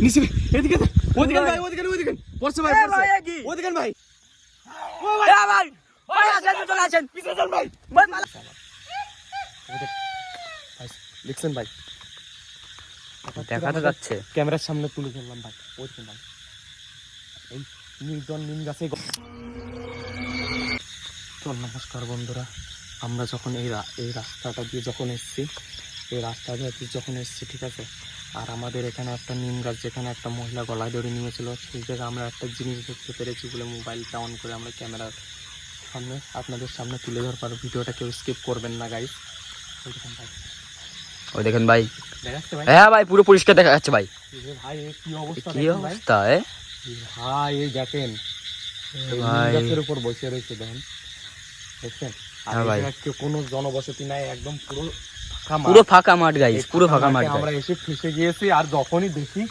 নিচে এদিকে ওদিকে ভাই ওদিকে পড়ছে ভাই ওদিকে ভাই ও ভাই ভাই ভাই আসেন চলে আসেন পিছে চল ভাই ভাই দেখছেন ভাই দেখা তো যাচ্ছে ক্যামেরার সামনে তুলে ধরলাম ভাই ওইদিকে ভাই এই নিম গাছে তো নমস্কার বন্ধুরা, আমরা যখন এই রাস্তাটা দিয়ে যখন এসেছি ঠিক আছে, আর আমাদের এখানে একটা নিম গাছ যেখানে একটা মহিলা গলায় ধরে নিয়েছিল, সেই জায়গায় আমরা একটা জিনিস দেখতে পেরেছি বলে মোবাইলটা অন করে আমরা ক্যামেরার সামনে আপনাদের সামনে তুলে ধরবার পারো। ভিডিওটা কেউ স্কিপ করবেন না গাইস। ওই দেখেন ভাই, দেখাচ্ছে ভাই? হ্যাঁ ভাই, পুরো পরিষ্কার দেখা যাচ্ছে ভাই। ভাই কি অবস্থা, কি অবস্থা ভাই এই দেখেন ভাই, গাছের উপর বসে রয়েছে দেখেন, দেখছেন? আর ভাই কোনো জনবসতি নাই, একদম পুরো ফাঁকা মাঠ গাইস, পুরো ফাঁকা মাঠ। আমরা এসে ফেসে গিয়েছি, আর যখনই দেখি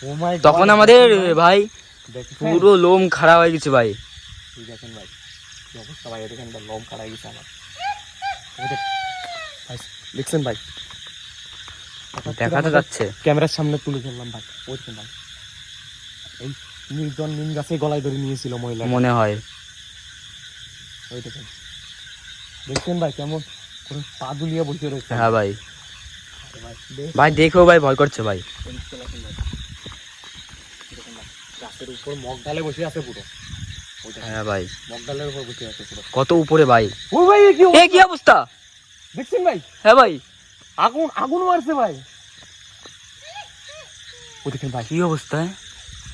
ও মাই গড, তখন আমাদের ভাই পুরো লোম খারাপ হয়ে গেছে ভাই। দেখেন ভাই কি অবস্থা ভাই, দেখেন লোম খারাপ হয়ে গেছে আমার। দেখছেন ভাই, দেখা তো যাচ্ছে ক্যামেরার সামনে তুলে ধরলাম ভাই ওইদিকে ভাই, এই নিম গাছে গলায় ধরে নিয়েছিল মহিলা মনে হয়। ওই দেখেন, দেখছেন ভাই কেমন করে পা দুলিয়ে বসে রয়েছে। হ্যাঁ ভাই, ভাই দেখো ভাই, ভয় করছে ভাই। গাছের উপর মগ ডালে বসে আছে পুরো। হ্যাঁ ভাই, মগ ডালের উপর বসে আছে পুরো, কত উপরে ভাই। ও ভাই কি অবস্থা দেখছেন ভাই? হ্যাঁ ভাই, আগুন মারছে ভাই। ও দেখেন ভাই কি অবস্থা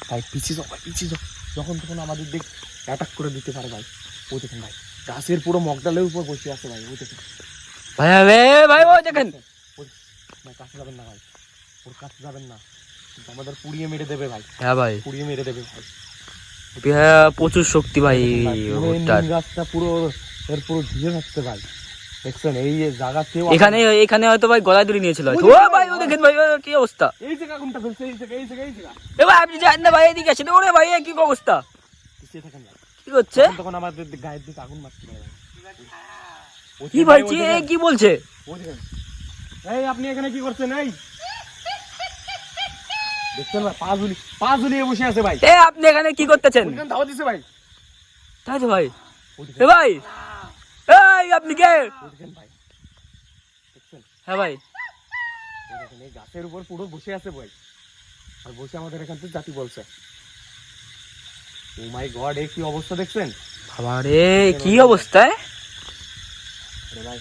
ভাই, পিছিয়ে যাও ভাই, পিছিয়ে যাও, যখন তখন আমাদের দিক অ্যাটাক করে দিতে পারে ভাই। ও দেখেন ভাই, গাছের পুরো মগ ডালের উপর বসে আছে ভাই। ও দেখেন ভাই, ভাই ও দেখেন, কাছে যাবেন না ভাই, ওর কাছে যাবেন না, আমাদের পুড়িয়ে মেরে দেবে ভাই। হ্যাঁ ভাই, পুড়িয়ে মেরে দেবে ভাই। প্রচুর শক্তি ভাই। গাছটা পুরো এর পুরো ঝুলে থাকছে ভাই, দেখছেন? এই জায়গা কেউ এখানে হয়তো ভাই গলায় দড়ি নিয়েছিল। ও ভাই, ও দেখেন ভাই, কি অবস্থা। এই জায়গা আগুনটা জ্বলছে, এই জায়গা এ ভাই আপনি জানেন না ভাই, এদিকে আসেন। ওরে ভাই কি অবস্থা, পিছিয়ে থাকেন ভাই। কি করছে? তখন আমাদের গায়ের দিকে আগুন মারছে ভাই। কি ভাই, কি বলছে? এই আপনি এখানে কি করছেন? এই দেখছেন ভাই, পা ঝুলিয়ে বসে আছে ভাই। এ আপনি এখানে কি করতেছেন? দাওয়া দিছে ভাই। তাই তো ভাই। এ ভাই, এই আপনি কে? ভাই দেখছেন? হ্যাঁ ভাই, এই গাছের উপর পুরো বসে আছে ভাই, আর বসে আমাদের এখান থেকে জাতি বলছে। ও মাই গড, এই কি অবস্থা দেখছেন? বাবারে কি অবস্থা। ভাই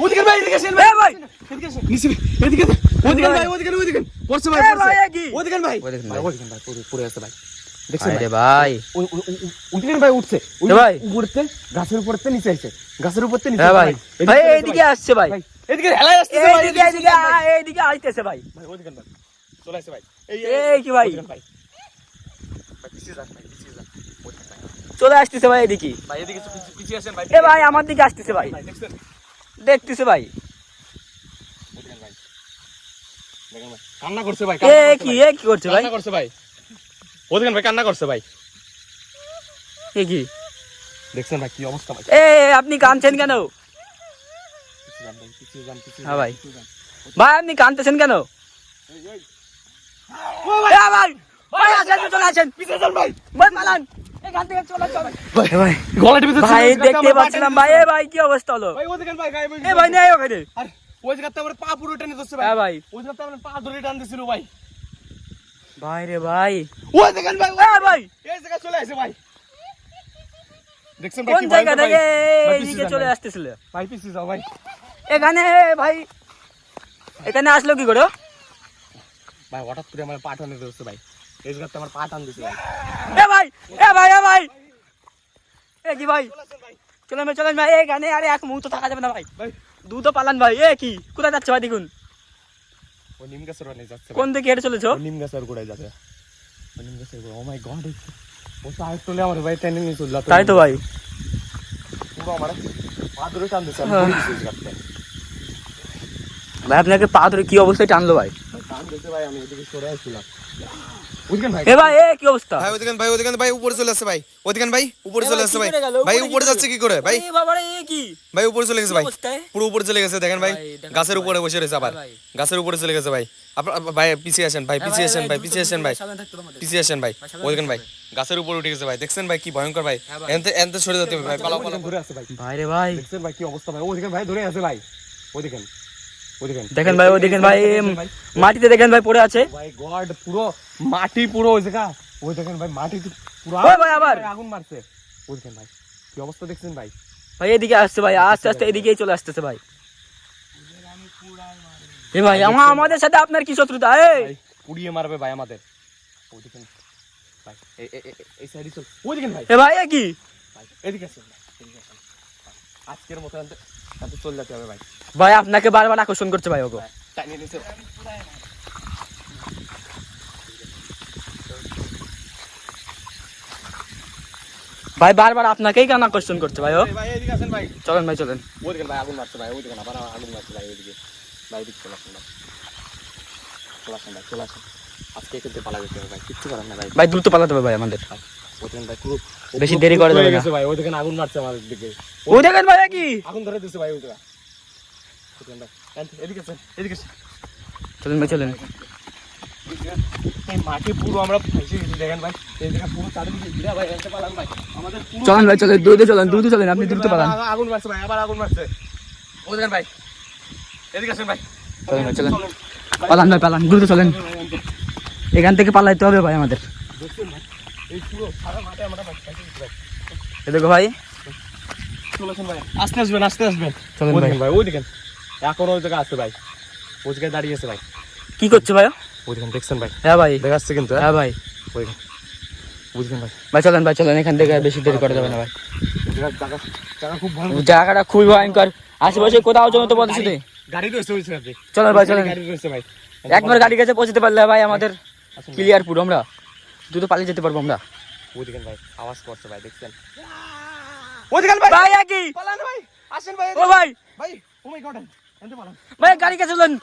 ওদিকে ভাই, এদিকে আসেন ভাই, এদিকে আসেন, নিচে এদিকে ওদিকে ভাই, ওদিকে পড়ছে ভাই, ওদিকে ভাই পুরো আছে ভাই। দেখছেন আরে ভাই, ওদিকে ভাই উঠছে ভাই, উপরতে গাছের উপরতে নিচে আইছে, গাছের উপরতে নিচে। হ্যাঁ ভাই, ভাই এইদিকে আসছে ভাই, এদিকে হেলাই আসছে ভাই, এইদিকে আইতেছে ভাই। ভাই ওদিকে ভাই চলে আসে ভাই। এই কি ভাই, ভাই পিছিয়ে যান ভাই, পিছিয়ে যান। চলে আসতেছে ভাই এদিকে। ভাই এদিকে পিছিয়ে আসেন ভাই। এ ভাই আমার দিকে আসতেছে ভাই, দেখছেন? দেখতেছে ভাই। ওদিকে ভাই দেখেন ভাই, কান্না করছে ভাই। কি করছে ভাই? কান্না করছে ভাই, ওদিকে ভাই কান্না করছে ভাই। কি দেখছেন ভাই কি অবস্থা ভাই? আপনি কাঁদছেন কেন? হ্যাঁ ভাই, ভাই আপনি কাঁদতেছেন কেন? ভাই ভাই আসেন, চলে আসেন, পিছে চল ভাই, ভাই পালান এখান থেকে, চলে চল ভাই। ভাই গলাটির ভিতর ভাই দেখতে পাচ্ছিলাম ভাই। এ ভাই কি অবস্থা হলো ভাই? ওদিকে ভাই গায়ে এ ভাই নেই ওখানে। আর ওই জায়গাতে আমার পা পুরো টেনে ধরছে ভাই। হ্যাঁ ভাই, ওই জায়গাতে আমার পা ধরে টান দিছিল ভাই। ভাই রে ভাই, ওই দেখেন ভাই, এ ভাই এই জায়গা চলে আসে ভাই। দেখছেন ভাই কোন কি জায়গা থেকে ভাই, এইদিকে চলে আসতেছিল ভাই পিছিয়ে যাও ভাই। এখানে ভাই, এখানে আসলো কি করে? ভাই হঠাৎ করে আমার পা টানে ধরছে ভাই, এই জায়গাতে আমার পা টান দিছে ভাই। এ ভাই, এ কি ভাই, চলেন ভাই এখানে। আরে এক মুহূর্ত থাকা যাবে না ভাই, ভাই দ্রুত পালান ভাই। এ কি, কোথায় যাচ্ছে ভাই? দেখুন ও নিম গাছের ওখানে যাচ্ছে। কোন দিকে হেঁটে চলেছো? নিম গাছের গোড়ায় যাবে, নিম গাছের গোড়া। ও মাই গড, ও তো আরেক তোলে আমার ভাই টেনে নিয়ে চলে যাচ্ছে। তাই তো ভাই, পুরো আমার পা ধরে টান দিছে, আমি পড়ে গেছি এই জায়গাতে। ভাই আপনাকে পা ধরে কি অবস্থায় টানলো ভাই? পা কাঁদতেছে ভাই, আমি এদিকে সরে আসছিলাম। বুঝলেন ভাই? এ ভাই এ কি অবস্থা? ভাই ওদিকে ভাই উপরে চলে আসছে ভাই, ওদিকে ভাই উপরে চলে আসছে ভাই, কি করে গেল? ভাই উপরে উপরে কি যাচ্ছে কি করে ভাই, এ বাবা রে এ কি? ভাই উপরে চলে গেছে ভাই, অবস্থায়? পুরো উপরে চলে গেছে দেখেন ভাই, ভাই, দেখেন গাছের ভাই। উপরে বসে রয়েছে আবার, ভাই। গাছের উপরে চলে গেছে ভাই। ভাই পিছিয়ে আসেন ভাই, পিছিয়ে আসেন ভাই, পিছিয়ে আসেন ভাই, সাবধানে থাকতে হবে আমাদের। পিছিয়ে আসেন ভাই, সাবধানে ওদিকে ভাই থাকতে গাছের উপরে উঠে গেছে ভাই, দেখছেন ভাই কি ভয়ঙ্কর ভাই, হ্যাঁ ভাই। এনতে এনতে সরে যেতে হবে ভাই, পালাও পালাও। ধরে আছে ভাই, ভাই রে ভাই দেখছেন ভাই কি অবস্থা ভাই, ওদিকে ভাই ধরে আছে ভাই, ওদিকে ওদিকে দেখেন ভাই, ও দেখেন ভাই, মাটিতে দেখেন ভাই পড়ে আছে। ভাই গড, পুরো মাটি পুরো ওই জায়গা, ওই দেখেন ভাই মাটি পুরো ওই ভাই আবার। আগুন মারছে, ওই দেখেন ভাই কি অবস্থা দেখছেন ভাই। ভাই এদিকে আসছে ভাই, আস্তে আস্তে এদিকেই চলে আসতেছে ভাই। এ ভাই আমাদের সাথে আপনার কি শত্রুতা? এই ভাই পুড়িয়ে মারবে ভাই আমাদের, ওই দেখেন ভাই, এই সাইডে চল, ওই দেখেন ভাই, এ ভাই এ কি? ভাই এদিকে আসেন ভাই, এদিকে আসেন। আজকের মতো আনতে চলে যেতে হবে ভাই, ভাই আপনাকে বারবার আকর্ষণ করছে ভাই ওগো। টানিয়ে নিছে। ভাই বারবার আপনাকেই কেন আকর্ষণ করছে ভাই ও? ভাই এদিকে আসেন ভাই, চলেন ভাই চলেন। ওই দেখেন ভাই আগুন মারছে ভাই, ওই দেখেন আবার আগুন মারছে ভাই, ওইদিকে ভাই এদিকে চলে আসেন ভাই, চলে আসেন ভাই, চলে আসেন। আজকে কিন্তু পালা যেতে হবে ভাই, কিচ্ছু করার না ভাই। ভাই দ্রুত পালাতে হবে ভাই আমাদের। ওই দেখেন ভাই পুরো বেশি দেরি করা যাবে না। ভাই, ওই দেখেন আগুন মারছে আমাদের দিকে, ওই দেখেন ভাই এ কি? আগুন ধরে দিছে ভাই ওই জায়গা। ওই দেখেন ভাই, এদিকে আসেন, এদিকে আসেন। চলেন ভাই চলেন। এই মাটি পুরো আমরা ফাঁসে গেছি দেখেন ভাই, এই জায়গা পুরো চারিদিকে ঘিরা ভাই, এসে পালান ভাই আমাদের পুরো। চলেন ভাই চলেন, দ্রুত চলেন, আপনি দ্রুত পালান। আগুন মারছে ভাই, আবার আগুন মারছে, ওই দেখেন ভাই, এদিকে আসেন ভাই, চলেন ভাই চলেন, পালান ভাই পালান, দ্রুত চলেন, এখান থেকে পালাইতে হবে ভাই আমাদের। দেখছেন ভাই এই পুরো সারা মাঠে আমরা ভাই ফাঁসে গেছি ভাই। এ দেখো ভাই, চলে আসেন ভাই, আস্তে আসবেন, আস্তে আসবেন। চলেন ওই ভাই। দেখেন ভাই, ওই দেখেন এখন ওই জায়গা আছে ভাই, ওই জায়গায় দাঁড়িয়ে আছে ভাই, কি করছে ভাই ও? ওই দেখেন দেখছেন ভাই, হ্যাঁ ভাই, দেখা যাচ্ছে কিন্তু, হ্যাঁ ভাই। ওই দেখেন বুঝলেন ভাই, ভাই চলেন ভাই চলেন, এখান থেকে বেশি দেরি করা যাবে না ভাই। জায়গা জায়গা খুব ভয়ঙ্কর, জায়গাটা খুবই ভয়ঙ্কর, আশেপাশে কোথাও জন্য তো বলছি তুই। গাড়ি রয়েছে ওই সাইডে, চলেন ভাই চলেন, গাড়ি রয়েছে ভাই, একবার গাড়ি কাছে পৌঁছতে পারলে ভাই আমাদের ক্লিয়ার পুরো, আমরা দ্রুত পালিয়ে যেতে পারবো আমরা। ওই দেখেন ভাই আওয়াজ করছে ভাই, দেখছেন ওই দেখেন ভাই, ভাই একই, পালান ভাই, আসেন ভাই, ও ভাই ভাই ও মাই গড, এন্ড পালান ভাই গাড়ি কাছে চলেন।